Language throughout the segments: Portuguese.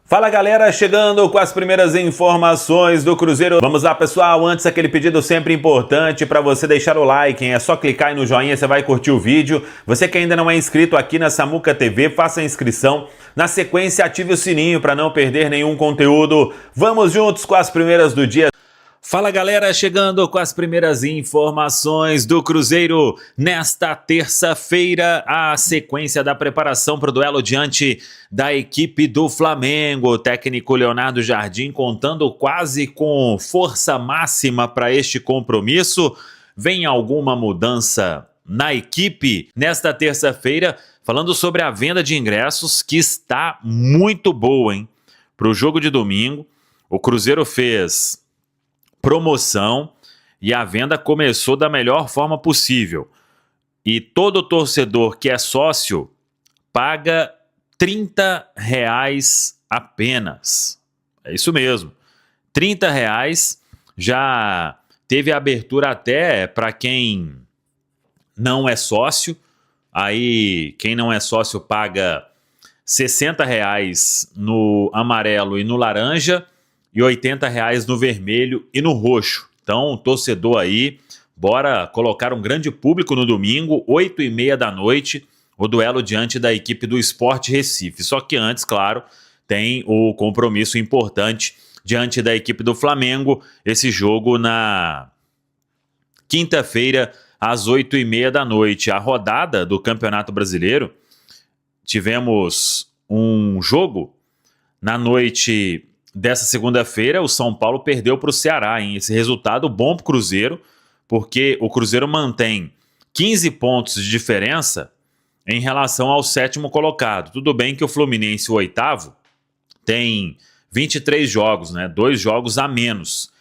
Fala galera, chegando com as primeiras informações do Cruzeiro. Vamos lá pessoal, antes aquele pedido sempre importante para você deixar o like, hein? É só clicar aí no joinha, você vai curtir o vídeo. Você que ainda não é inscrito aqui na Samuca TV, faça a inscrição. Na sequência, ative o sininho para não perder nenhum conteúdo. Vamos juntos com as primeiras do dia. Fala galera, chegando com as primeiras informações do Cruzeiro nesta terça-feira, a sequência da preparação para o duelo diante da equipe do Flamengo. O técnico Leonardo Jardim contando quase com força máxima para este compromisso. Vem alguma mudança na equipe nesta terça-feira, falando sobre a venda de ingressos que está muito boa, hein? Para o jogo de domingo, o Cruzeiro fez promoção e a venda começou da melhor forma possível. E todo torcedor que é sócio paga R$30 apenas. É isso mesmo. R$30 já teve abertura até para quem não é sócio. Aí quem não é sócio paga R$60 no amarelo e no laranja e R$80 no vermelho e no roxo. Então, torcedor aí, bora colocar um grande público no domingo, 8h30 da noite, o duelo diante da equipe do Sport Recife. Só que antes, claro, tem o compromisso importante diante da equipe do Flamengo, esse jogo na quinta-feira, às 8h30 da noite. A rodada do Campeonato Brasileiro, tivemos um jogo na noite dessa segunda-feira. O São Paulo perdeu para o Ceará, hein? Esse resultado bom para o Cruzeiro, porque o Cruzeiro mantém 15 pontos de diferença em relação ao sétimo colocado. Tudo bem que o Fluminense, o oitavo, tem 23 jogos, né? 2 jogos a menos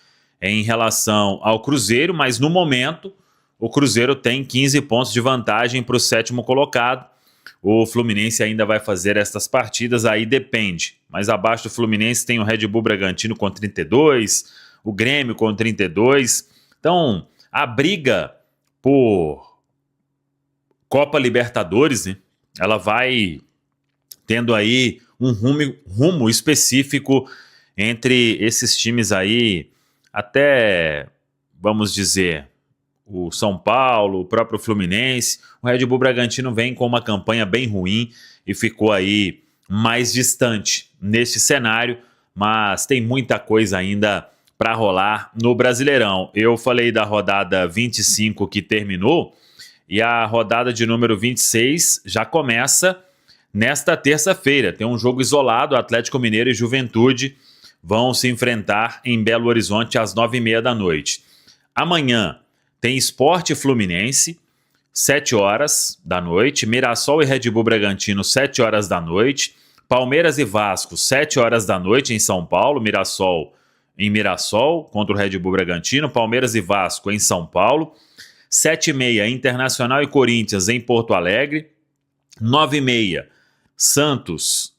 em relação ao Cruzeiro, mas no momento o Cruzeiro tem 15 pontos de vantagem para o sétimo colocado. O Fluminense ainda vai fazer estas partidas, aí depende. Mas abaixo do Fluminense tem o Red Bull Bragantino com 32, o Grêmio com 32. Então, a briga por Copa Libertadores, né, ela vai tendo aí um rumo específico entre esses times aí, até, vamos dizer, o São Paulo, o próprio Fluminense. O Red Bull Bragantino vem com uma campanha bem ruim e ficou aí mais distante neste cenário, mas tem muita coisa ainda para rolar no Brasileirão. Eu falei da rodada 25 que terminou e a rodada de número 26 já começa nesta terça-feira. Tem um jogo isolado, Atlético Mineiro e Juventude vão se enfrentar em Belo Horizonte às 9h30 da noite. Amanhã tem Sport e Fluminense, 7h da noite. Mirassol e Red Bull Bragantino, 7h da noite. Palmeiras e Vasco, 7h da noite em São Paulo. Mirassol em Mirassol contra o Red Bull Bragantino. Palmeiras e Vasco em São Paulo. 7h30, Internacional e Corinthians em Porto Alegre. 9h30, Santos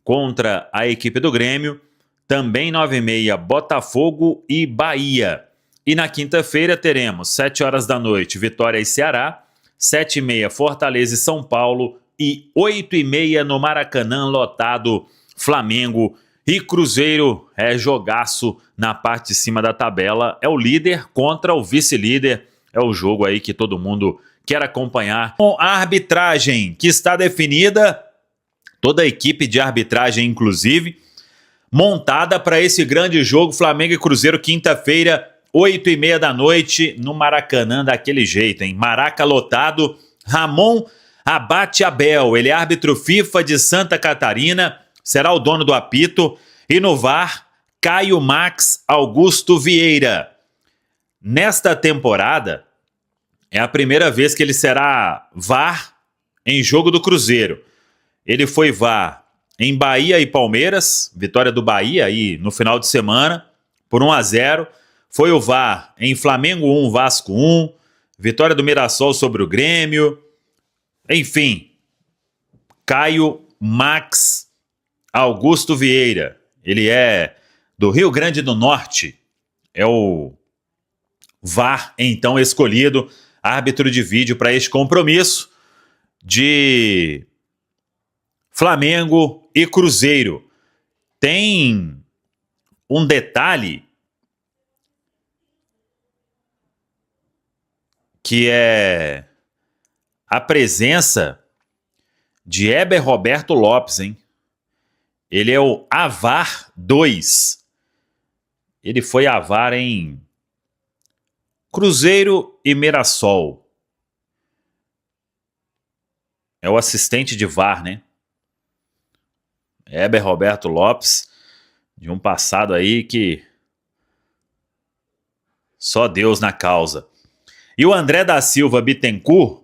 contra a equipe do Grêmio. Também 9h30, Botafogo e Bahia. E na quinta-feira teremos 7h da noite, Vitória e Ceará, 7h30, Fortaleza e São Paulo e 8h30 no Maracanã lotado, Flamengo e Cruzeiro. É jogaço na parte de cima da tabela, é o líder contra o vice-líder, é o jogo aí que todo mundo quer acompanhar. Com a arbitragem que está definida, toda a equipe de arbitragem inclusive, montada para esse grande jogo, Flamengo e Cruzeiro, quinta-feira, 8h30 da noite, no Maracanã, daquele jeito, hein? Maraca lotado. Ramon Abate Abel, ele é árbitro FIFA de Santa Catarina, será o dono do apito. E no VAR, Caio Max Augusto Vieira. Nesta temporada, é a primeira vez que ele será VAR em jogo do Cruzeiro. Ele foi VAR em Bahia e Palmeiras, vitória do Bahia aí no final de semana, por 1-0. Foi o VAR em Flamengo 1, Vasco 1, vitória do Mirassol sobre o Grêmio. Enfim, Caio Max Augusto Vieira. Ele é do Rio Grande do Norte. É o VAR, então, escolhido, árbitro de vídeo para este compromisso de Flamengo e Cruzeiro. tem um detalhe que é a presença de Heber Roberto Lopes, hein? Ele é o AVAR 2. Ele foi AVAR em Cruzeiro e Mirassol. É o assistente de VAR, né? Heber Roberto Lopes, de um passado aí que só Deus na causa. E o André da Silva Bittencourt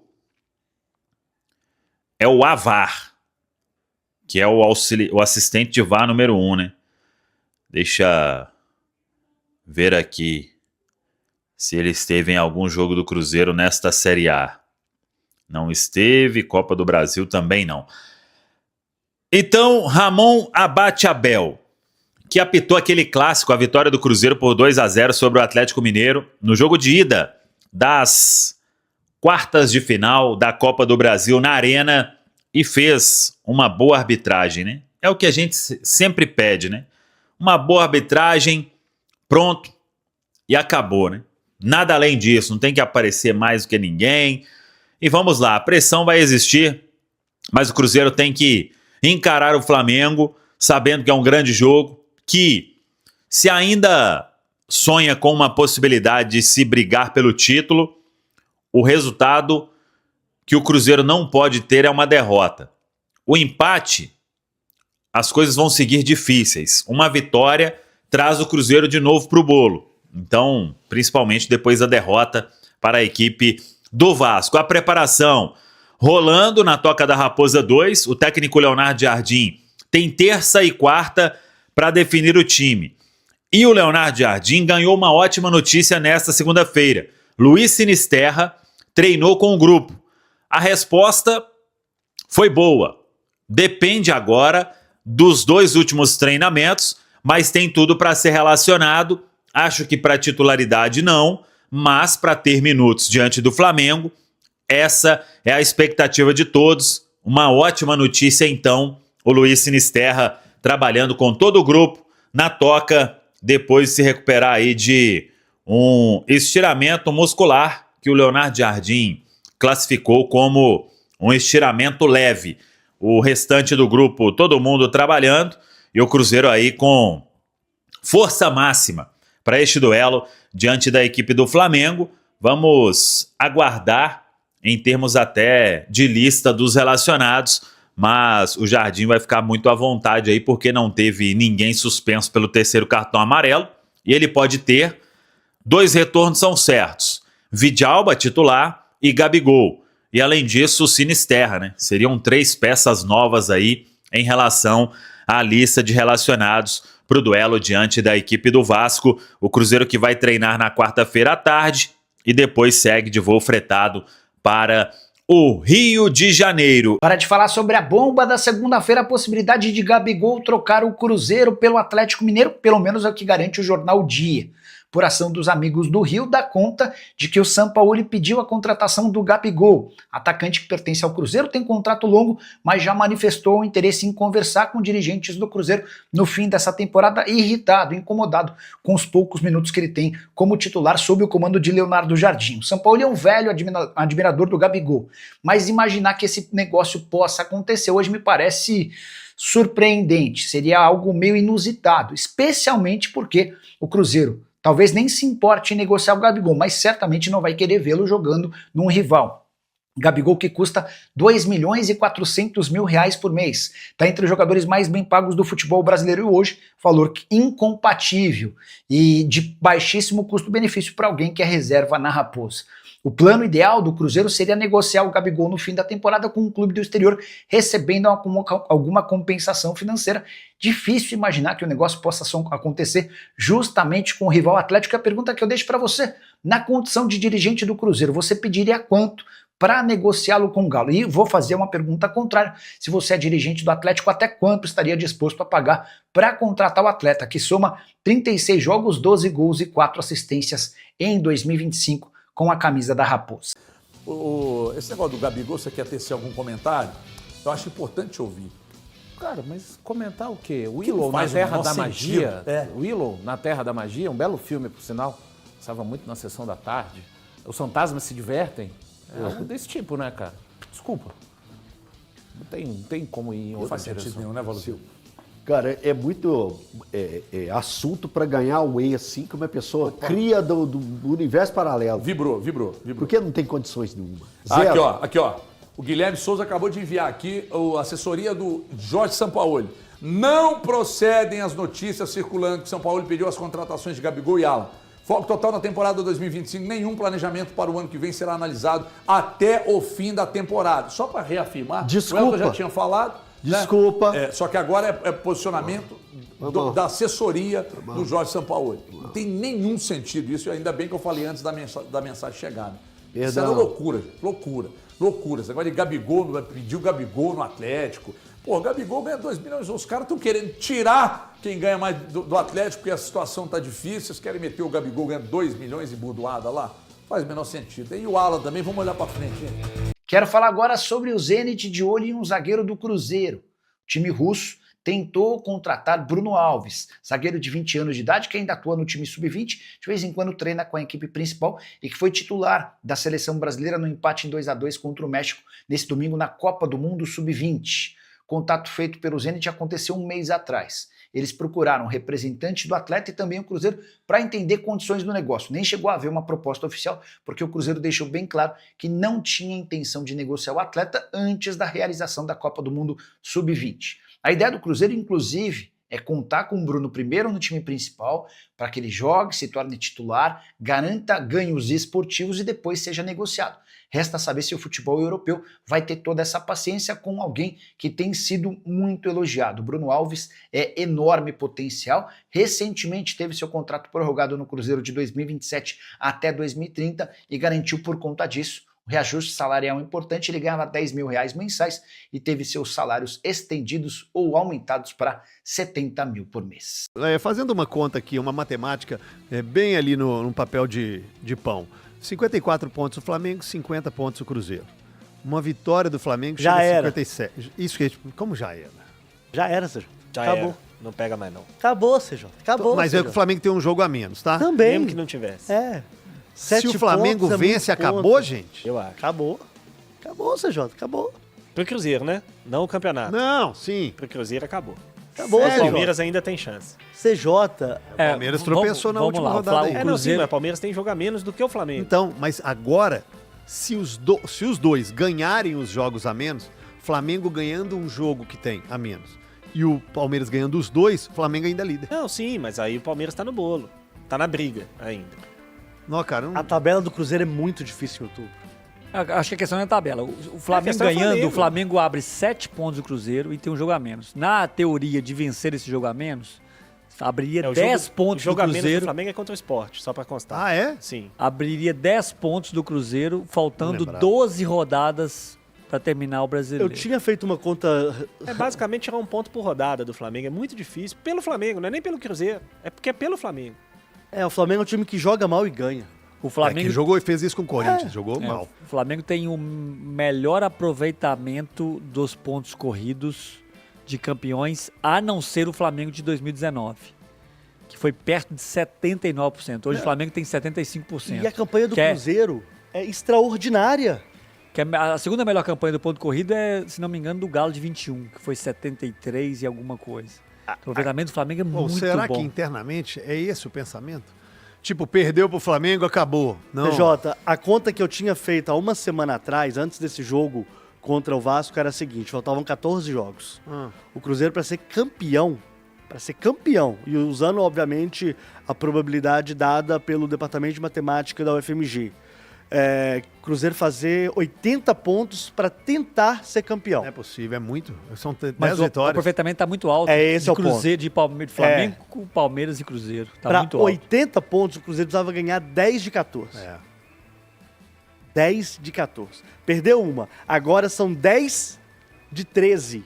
é o AVAR, que é o assistente de VAR número 1, né? Deixa ver aqui se ele esteve em algum jogo do Cruzeiro nesta Série A. Não esteve, Copa do Brasil também não. Então, Ramon Abate Abel, que apitou aquele clássico, a vitória do Cruzeiro por 2-0 sobre o Atlético Mineiro, no jogo de ida das quartas de final da Copa do Brasil na Arena, e fez uma boa arbitragem, né? É o que a gente sempre pede, né? Uma boa arbitragem, pronto, e acabou, né? Nada além disso, não tem que aparecer mais do que ninguém. E vamos lá, a pressão vai existir, mas o Cruzeiro tem que encarar o Flamengo, sabendo que é um grande jogo, que se ainda sonha com uma possibilidade de se brigar pelo título, o resultado que o Cruzeiro não pode ter é uma derrota. O empate, as coisas vão seguir difíceis. Uma vitória traz o Cruzeiro de novo para o bolo. Então, principalmente depois da derrota para a equipe do Vasco. A preparação rolando na Toca da Raposa 2. O técnico Leonardo Jardim tem terça e quarta para definir o time. E o Leonardo Jardim ganhou uma ótima notícia nesta segunda-feira. Luiz Sinisterra treinou com o grupo. A resposta foi boa. Depende agora dos 2 últimos treinamentos, mas tem tudo para ser relacionado. Acho que para titularidade não, mas para ter minutos diante do Flamengo, essa é a expectativa de todos. Uma ótima notícia, então, o Luiz Sinisterra trabalhando com todo o grupo na Toca, depois de se recuperar aí de um estiramento muscular que o Leonardo Jardim classificou como um estiramento leve. O restante do grupo, todo mundo trabalhando, e o Cruzeiro aí com força máxima para este duelo diante da equipe do Flamengo. Vamos aguardar em termos até de lista dos relacionados, mas o Jardim vai ficar muito à vontade aí porque não teve ninguém suspenso pelo 3º cartão amarelo, e ele pode ter 2 retornos são certos: Vidalba, titular, e Gabigol. E além disso, o Sinisterra, né? Seriam 3 peças novas aí em relação à lista de relacionados para o duelo diante da equipe do Vasco. O Cruzeiro que vai treinar na quarta-feira à tarde e depois segue de voo fretado para o Rio de Janeiro. Para de falar sobre a bomba da segunda-feira, a possibilidade de Gabigol trocar o Cruzeiro pelo Atlético Mineiro, pelo menos é o que garante o jornal Dia. Por ação dos amigos do Rio, dá conta de que o Sampaoli pediu a contratação do Gabigol. Atacante que pertence ao Cruzeiro, tem contrato longo, mas já manifestou o interesse em conversar com dirigentes do Cruzeiro no fim dessa temporada, irritado, incomodado com os poucos minutos que ele tem como titular sob o comando de Leonardo Jardim. O Sampaoli é um velho admirador do Gabigol, mas imaginar que esse negócio possa acontecer hoje me parece surpreendente, seria algo meio inusitado, especialmente porque o Cruzeiro talvez nem se importe em negociar o Gabigol, mas certamente não vai querer vê-lo jogando num rival. Gabigol que custa 2 milhões e 400 mil reais por mês. Está entre os jogadores mais bem pagos do futebol brasileiro e hoje, valor incompatível e de baixíssimo custo-benefício para alguém que é reserva na Raposa. O plano ideal do Cruzeiro seria negociar o Gabigol no fim da temporada com um clube do exterior recebendo alguma compensação financeira. Difícil imaginar que o negócio possa acontecer justamente com o rival Atlético. E a pergunta que eu deixo para você, na condição de dirigente do Cruzeiro, você pediria quanto para negociá-lo com o Galo? E vou fazer uma pergunta contrária. Se você é dirigente do Atlético, até quanto estaria disposto a pagar para contratar o atleta, que soma 36 jogos, 12 gols e 4 assistências em 2025 com a camisa da Raposa? Esse negócio do Gabigol, você quer tecer algum comentário? Eu acho importante ouvir. Cara, mas comentar o quê? Willow na faz o Terra menor da sentido. Magia. Willow na Terra da Magia, um belo filme, por sinal. Passava muito na sessão da tarde. Os fantasmas se divertem. É algo desse tipo, né, cara? Desculpa. Não tem como ir em outra Faz sentido direção. nenhum, né, Valdir? Cara, é muito assunto para ganhar o E assim que uma pessoa cria do universo paralelo. Vibrou. Porque não tem condições nenhuma. Aqui, ó. O Guilherme Souza acabou de enviar aqui a assessoria do Jorge Sampaoli. Não procedem as notícias circulando que São Paulo pediu as contratações de Gabigol e Alan. Foco total na temporada 2025, nenhum planejamento para o ano que vem será analisado até o fim da temporada. Só para reafirmar, Desculpa. o Elton já tinha falado. Desculpa. Né? Só que agora é posicionamento da assessoria do Jorge Sampaoli. Não tem nenhum sentido isso, ainda bem que eu falei antes da mensagem chegada. Isso era loucura, gente. Loucura. Esse negócio de Gabigol, pediu Gabigol no Atlético. Pô, o Gabigol ganha 2 milhões. Os caras estão querendo tirar quem ganha mais do Atlético porque a situação está difícil. Vocês querem meter o Gabigol ganhando 2 milhões e burdoada lá? Faz o menor sentido. E o Alan também, vamos olhar para frente, gente. Quero falar agora sobre o Zenit de olho em um zagueiro do Cruzeiro. O time russo tentou contratar Bruno Alves, zagueiro de 20 anos de idade que ainda atua no time sub-20, de vez em quando treina com a equipe principal e que foi titular da seleção brasileira no empate em 2-2 contra o México nesse domingo na Copa do Mundo sub-20. Contato feito pelo Zenit aconteceu um mês atrás. Eles procuraram representante do atleta e também o Cruzeiro para entender condições do negócio. Nem chegou a haver uma proposta oficial, porque o Cruzeiro deixou bem claro que não tinha intenção de negociar o atleta antes da realização da Copa do Mundo Sub-20. A ideia do Cruzeiro, inclusive, é contar com o Bruno primeiro no time principal, para que ele jogue, se torne titular, garanta ganhos esportivos e depois seja negociado. Resta saber se o futebol europeu vai ter toda essa paciência com alguém que tem sido muito elogiado. Bruno Alves é enorme potencial, recentemente teve seu contrato prorrogado no Cruzeiro de 2027 até 2030 e garantiu por conta disso um reajuste salarial importante. Ele ganhava R$10 mil mensais e teve seus salários estendidos ou aumentados para R$70 mil por mês. Fazendo uma conta aqui, uma matemática bem ali no papel de pão. 54 pontos o Flamengo, 50 pontos o Cruzeiro. Uma vitória do Flamengo Já chega a era. 57. Isso que como já era? Já era, Sérgio. Já Acabou. era. Não pega mais, não. Acabou, Sérgio. Acabou. Mas é que o Flamengo tem um jogo a menos, tá? Também. Mesmo que não tivesse. É. Se 7 o Flamengo pontos é vence, muito acabou, ponto. gente? Eu acho. Acabou. Acabou, Sérgio. Acabou. Pro Cruzeiro, né? Não o campeonato. Não, sim. Pro Cruzeiro acabou. Acabou, O Sérgio. Palmeiras ainda tem chance. CJ. O Palmeiras tropeçou na última rodada aí. Não, sim, mas o Palmeiras tem jogo a menos do que o Flamengo. Então, mas agora, se os dois ganharem os jogos a menos, Flamengo ganhando um jogo que tem a menos e o Palmeiras ganhando os dois, o Flamengo ainda é líder. Não, sim, mas aí o Palmeiras tá no bolo. Tá na briga ainda. Não, cara, não... A tabela do Cruzeiro é muito difícil em outubro. Acho que a questão é a tabela. O Flamengo questão é ganhando, Flamengo. o Flamengo abre 7 pontos do Cruzeiro e tem um jogo a menos. Na teoria de vencer esse jogo a menos, abriria o 10 jogo, pontos o jogo do a menos do Cruzeiro. Flamengo é contra o Sport, só pra constar. Ah, é? Sim. Abriria 10 pontos do Cruzeiro, faltando Não lembrava. 12 rodadas para terminar o brasileiro. Eu tinha feito uma conta. É basicamente tirar um ponto por rodada do Flamengo. É muito difícil. Pelo Flamengo, não é nem pelo Cruzeiro. É porque é pelo Flamengo. O Flamengo é um time que joga mal e ganha. O É, Flamengo, que jogou e fez isso com o Corinthians, jogou mal. o Flamengo tem o melhor aproveitamento dos pontos corridos de campeões, a não ser o Flamengo de 2019, que foi perto de 79%. Hoje o Flamengo tem 75%. E a campanha do Que é- Cruzeiro é extraordinária. Que a segunda melhor campanha do ponto corrido é, se não me engano, do Galo de 21, que foi 73 e alguma coisa. O aproveitamento do Flamengo é Ou muito será bom. que internamente é esse o pensamento? Tipo, perdeu pro Flamengo, acabou. Não. PJ, a conta que eu tinha feito há uma semana atrás, antes desse jogo contra o Vasco, era a seguinte: faltavam 14 jogos. O Cruzeiro, para ser campeão, e usando, obviamente, a probabilidade dada pelo Departamento de Matemática da UFMG, Cruzeiro fazer 80 pontos para tentar ser campeão. Não é possível, é muito. São 10 Mas o vitórias. aproveitamento está muito alto. Esse de é o ponto. Cruzeiro, de Flamengo, Palmeiras e Cruzeiro. Está Para muito alto. 80 pontos, o Cruzeiro precisava ganhar 10 de 14. 10 de 14. Perdeu uma. Agora são 10 de 13.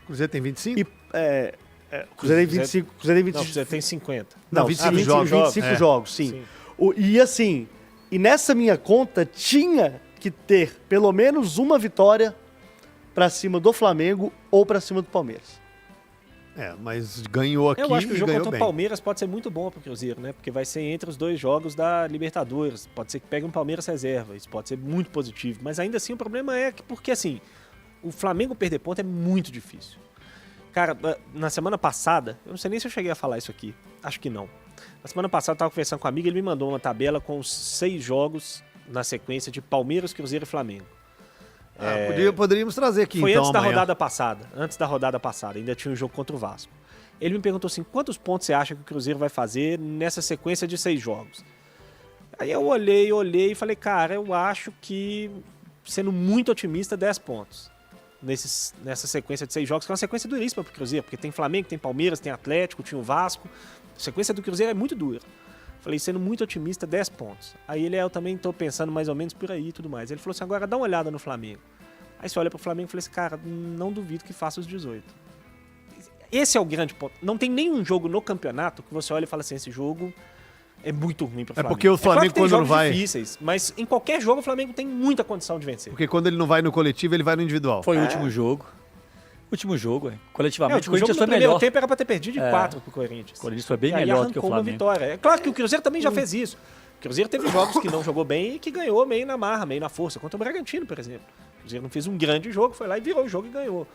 O Cruzeiro tem 25? E, o Cruzeiro tem 25. Cruzeiro tem Não, 25. você tem 50. Não, 25 jogos. 25 jogos, sim. E assim, e nessa minha conta tinha que ter pelo menos uma vitória pra cima do Flamengo ou pra cima do Palmeiras. Mas ganhou aqui Eu acho que o e jogo ganhou contra bem. o Palmeiras pode ser muito bom pro Cruzeiro, né? Porque vai ser entre os 2 jogos da Libertadores. Pode ser que pegue um Palmeiras reserva. Isso pode ser muito positivo. Mas ainda assim o problema é que, porque assim, o Flamengo perder ponto é muito difícil. Cara, na semana passada, eu não sei nem se eu cheguei a falar isso aqui. Acho que não. Na semana passada eu tava conversando com um amigo, ele me mandou uma tabela com os 6 jogos na sequência de Palmeiras, Cruzeiro e Flamengo. Poderíamos trazer aqui Foi então antes da amanhã. rodada passada. Antes da rodada passada. Ainda tinha um jogo contra o Vasco. Ele me perguntou assim, quantos pontos você acha que o Cruzeiro vai fazer nessa sequência de 6 jogos? Aí eu olhei e falei, cara, eu acho que, sendo muito otimista, 10 pontos. Nessa sequência de 6 jogos, que é uma sequência duríssima pro Cruzeiro, porque tem Flamengo, tem Palmeiras, tem Atlético, tinha o Vasco. A sequência do Cruzeiro é muito dura. Falei, sendo muito otimista, 10 pontos. Aí eu também tô pensando mais ou menos por aí e tudo mais. Ele falou assim, agora dá uma olhada no Flamengo. Aí você olha pro Flamengo e fala assim, cara, não duvido que faça os 18. Esse é o grande ponto. Não tem nenhum jogo no campeonato que você olha e fala assim, esse jogo é muito ruim pro Flamengo. porque o Flamengo, claro que tem quando não jogos vai... difíceis, mas em qualquer jogo o Flamengo tem muita condição de vencer. Porque quando ele não vai no coletivo, ele vai no individual. Foi o último jogo. Último jogo, coletivamente. O O jogo Corinthians no foi primeiro melhor. tempo era pra ter perdido de 4 pro Corinthians. O Corinthians foi bem E aí melhor do que o arrancou uma Flamengo. vitória. É claro que o Cruzeiro também já fez isso. O Cruzeiro teve jogos que não jogou bem e que ganhou meio na marra, meio na força. Contra o Bragantino, por exemplo. O Cruzeiro não fez um grande jogo, foi lá e virou o jogo e ganhou.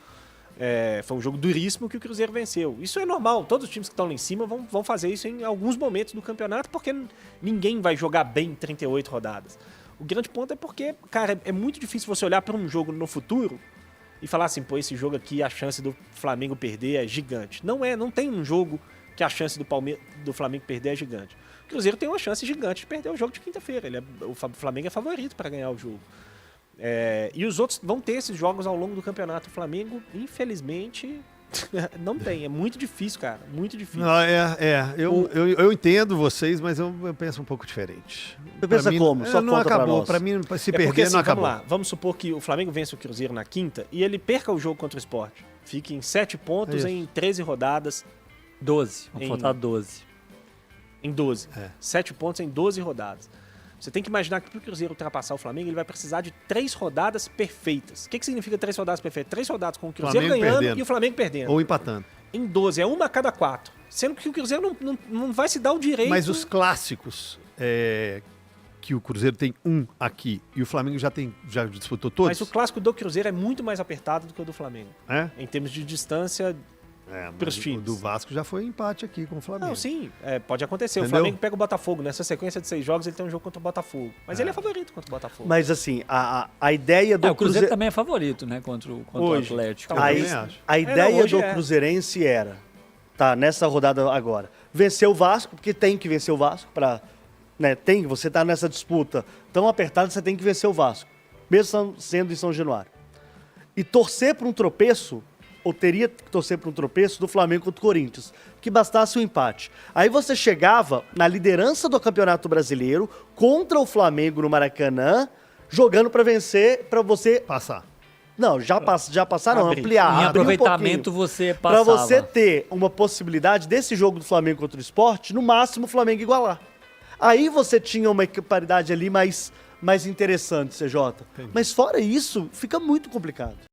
Foi um jogo duríssimo que o Cruzeiro venceu. Isso é normal. Todos os times que estão lá em cima vão fazer isso em alguns momentos do campeonato, porque ninguém vai jogar bem 38 rodadas. O grande ponto é porque, cara, é muito difícil você olhar para um jogo no futuro e falar assim, pô, esse jogo aqui, a chance do Flamengo perder é gigante. Não tem um jogo que a chance do Flamengo perder é gigante. O Cruzeiro tem uma chance gigante de perder o jogo de quinta-feira. O Flamengo é favorito para ganhar o jogo. E os outros vão ter esses jogos ao longo do campeonato. O Flamengo, infelizmente, não tem. É muito difícil, cara. Muito difícil. Não, eu entendo vocês, mas eu penso um pouco diferente. Você pensa mim, como? Só não conta pra acabou. nós. Pra mim, se Porque, perder, assim, não acabou. Vamos lá. Vamos supor que o Flamengo vence o Cruzeiro na quinta e ele perca o jogo contra o Sport. Fique em 7 pontos Isso. em 13 rodadas. 12. Vamos faltar 12. Em 12. 7 pontos em 12 rodadas. Você tem que imaginar que para o Cruzeiro ultrapassar o Flamengo, ele vai precisar de 3 rodadas perfeitas. O que significa 3 rodadas perfeitas? 3 rodadas com o Cruzeiro Flamengo ganhando perdendo. e o Flamengo perdendo. Ou empatando. Em 12, é uma a cada 4. Sendo que o Cruzeiro não vai se dar o direito... Mas os clássicos, que o Cruzeiro tem um aqui e o Flamengo já disputou todos? Mas o clássico do Cruzeiro é muito mais apertado do que o do Flamengo. Em termos de distância pros times. O do Vasco já foi empate aqui com o Flamengo. Não, sim, pode acontecer. Entendeu? O Flamengo pega o Botafogo. Nessa sequência de 6 jogos, ele tem um jogo contra o Botafogo. Mas ele é favorito contra o Botafogo. Mas assim, a ideia do O Cruzeiro também é favorito, né? Contra o Hoje. Atlético. Eu também acho. A ideia hoje do é. Cruzeirense era, nessa rodada agora, vencer o Vasco, porque tem que vencer o Vasco para, você tá nessa disputa tão apertada, você tem que vencer o Vasco, mesmo sendo em São Januário. E torcer para um tropeço, ou teria que torcer para um tropeço do Flamengo contra o Corinthians, que bastasse um empate. Aí você chegava na liderança do Campeonato Brasileiro contra o Flamengo no Maracanã, jogando para vencer, para você Passar. não, já passaram, Abrir. ampliar. Em abrir um aproveitamento pouquinho. você Pra passava. você ter uma possibilidade desse jogo do Flamengo contra o Sport, no máximo o Flamengo igualar. Aí você tinha uma paridade ali mais interessante, CJ. Mas fora isso, fica muito complicado.